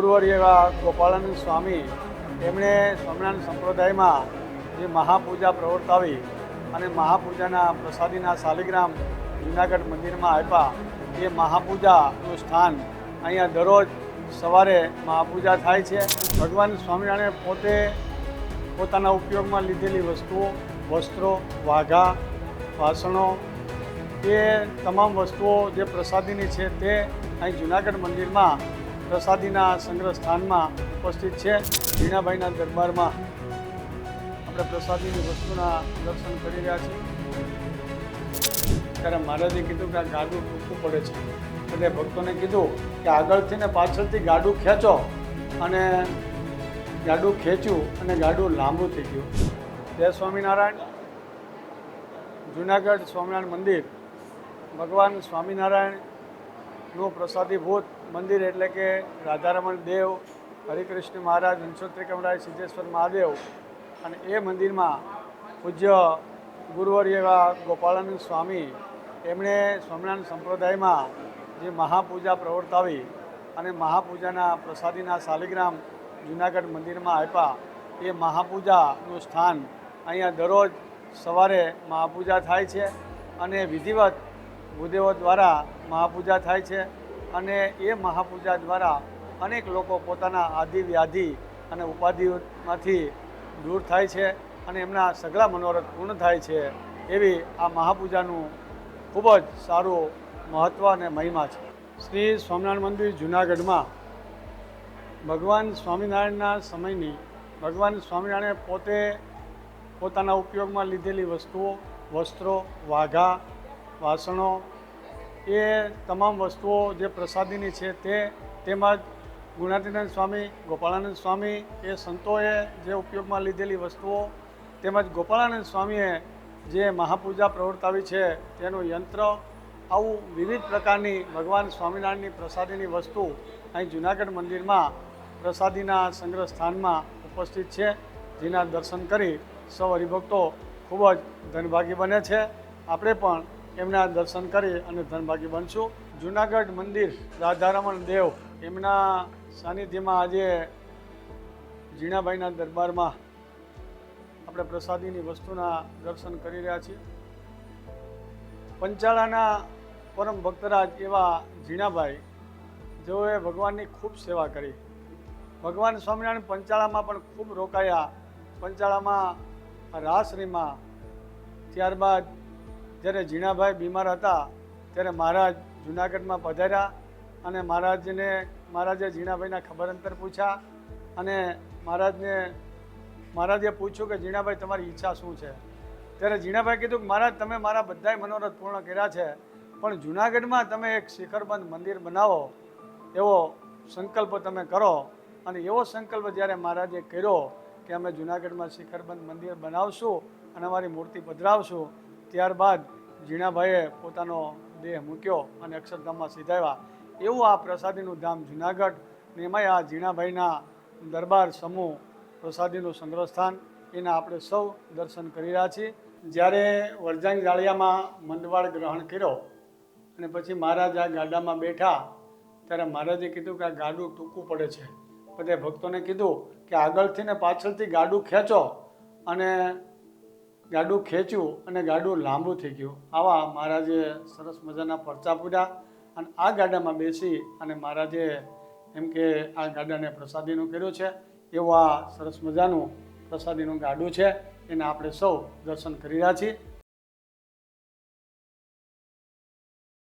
ગુરુવર્ય એવા ગોપાળાનંદ સ્વામી એમણે સ્વામિનારાયણ સંપ્રદાયમાં જે મહાપૂજા પ્રવર્તાવી અને મહાપૂજાના પ્રસાદીના શાલિગ્રામ જૂનાગઢ મંદિરમાં આપ્યા. એ મહાપૂજાનું સ્થાન અહીંયા દરરોજ સવારે મહાપૂજા થાય છે. ભગવાન સ્વામિનારાયણ પોતે પોતાના ઉપયોગમાં લીધેલી વસ્તુઓ, વસ્ત્રો, વાઘા, વાસણો, એ તમામ વસ્તુઓ જે પ્રસાદીની છે તે અહીં જૂનાગઢ મંદિરમાં પ્રસાદીના સંગ્રહ સ્થાનમાં ઉપસ્થિત છે. ઝીણાભાઈના દરબારમાં આપણે પ્રસાદીની વસ્તુના દર્શન કરી રહ્યા છીએ. ત્યારે મહારાજે કીધું કે આ ગાડું ટૂંકું પડે છે, એટલે ભક્તોને કીધું કે આગળથી ને પાછળથી ગાડું ખેંચો, અને ગાડું ખેંચ્યું અને ગાડું લાંબુ થઈ ગયું. જય સ્વામિનારાયણ. જૂનાગઢ સ્વામિનારાયણ મંદિર ભગવાન સ્વામિનારાયણનું પ્રસાદીભૂત મંદિર, એટલે કે રાધારમણ દેવ, હરિકૃષ્ણ મહારાજ, હંસોત્રિકમરાય, સિદ્ધેશ્વર મહાદેવ, અને એ મંદિરમાં પૂજ્ય ગુરુવર્ય એવા ગોપાળાનંદ સ્વામી એમણે સ્વામિનારાયણ સંપ્રદાયમાં જે મહાપૂજા પ્રવર્તાવી અને મહાપૂજાના પ્રસાદીના શાલિગ્રામ જૂનાગઢ મંદિરમાં આપ્યા. એ મહાપૂજાનું સ્થાન અહીંયા દરરોજ સવારે મહાપૂજા થાય છે અને વિધિવત ભૂદેવો દ્વારા મહાપૂજા થાય છે. અને એ મહાપૂજા દ્વારા અનેક લોકો પોતાના આદિ વ્યાધિ અને ઉપાધિઓમાંથી દૂર થાય છે અને એમના સઘળા મનોરથ પૂર્ણ થાય છે. એવી આ મહાપૂજાનું ખૂબ જ સારું મહત્ત્વ અને મહિમા છે. શ્રી સ્વામિનારાયણ મંદિર જૂનાગઢમાં ભગવાન સ્વામિનારાયણના સમયની ભગવાન સ્વામિનારાયણ પોતે પોતાના ઉપયોગમાં લીધેલી વસ્તુઓ, વસ્ત્રો, વાઘા, વાસણો, એ તમામ વસ્તુઓ જે પ્રસાદીની છે તે, તેમજ ગુણાતીતાનંદ સ્વામી, ગોપાળાનંદ સ્વામી, એ સંતોએ જે ઉપયોગમાં લીધેલી વસ્તુઓ, તેમજ ગોપાળાનંદ સ્વામીએ જે મહાપૂજા પ્રવર્તાવી છે તેનું યંત્ર, આવું વિવિધ પ્રકારની ભગવાન સ્વામિનારાયણની પ્રસાદીની વસ્તુ અહીં જૂનાગઢ મંદિરમાં પ્રસાદીના સંગ્રહ સ્થાનમાં ઉપસ્થિત છે, જેના દર્શન કરી સૌ હરિભક્તો ખૂબ જ ધનભાગી બને છે. આપણે પણ એમના દર્શન કરી અને ધનભાગી બનશું. જૂનાગઢ મંદિર રાધારમણ દેવ એમના સાનિધ્યમાં આજે ઝીણાભાઈના દરબારમાં આપણે પ્રસાદીની વસ્તુના દર્શન કરી રહ્યા છીએ. પંચાળાના પરમ ભક્તરાજ એવા ઝીણાભાઈ, જેઓએ ભગવાનની ખૂબ સેવા કરી. ભગવાન સ્વામિનારાયણ પંચાળામાં પણ ખૂબ રોકાયા. પંચાળામાં રાસરીમાં, ત્યારબાદ જ્યારે ઝીણાભાઈ બીમાર હતા ત્યારે મહારાજ જૂનાગઢમાં પધાર્યા અને મહારાજે ઝીણાભાઈના ખબર અંતર પૂછ્યા અને મહારાજે પૂછ્યું કે ઝીણાભાઈ તમારી ઈચ્છા શું છે? ત્યારે ઝીણાભાઈ કીધું કે મહારાજ, તમે મારા બધાય મનોરથ પૂર્ણ કર્યા છે, પણ જૂનાગઢમાં તમે એક શિખરબંધ મંદિર બનાવો એવો સંકલ્પ તમે કરો. અને એવો સંકલ્પ જ્યારે મહારાજે કર્યો કે અમે જૂનાગઢમાં શિખરબંધ મંદિર બનાવશું અને અમારી મૂર્તિ પધરાવશું, ત્યારબાદ ઝીણાભાઈએ પોતાનો દેહ મૂક્યો અને અક્ષરધામમાં સીધાવ્યા. એવું આ પ્રસાદીનું ધામ જૂનાગઢ, ને એમાંય આ ઝીણાભાઈના દરબાર સમૂહ પ્રસાદીનું સંગ્રહ સ્થાન, એના આપણે સૌ દર્શન કરી રહ્યા છીએ. જ્યારે વરજાંગ જાળિયામાં મંદવાડ ગ્રહણ કર્યો અને પછી મહારાજ આ ગાડામાં બેઠા, ત્યારે મહારાજે કીધું કે આ ગાડું ટૂંકું પડે છે. બધે ભક્તોને કીધું કે આગળથી ને પાછળથી ગાડું ખેંચો, અને ગાડું ખેંચ્યું અને ગાડું લાંબુ થઈ ગયું. આવા મહારાજે સરસ મજાના પરચા પૂર્યા અને આ ગાડામાં બેસી અને મહારાજે એમ કે આ ગાડાને પ્રસાદીનું કર્યું છે. એવું આ સરસ મજાનું પ્રસાદીનું ગાડું છે, એને આપણે સૌ દર્શન કરી રહ્યા છીએ.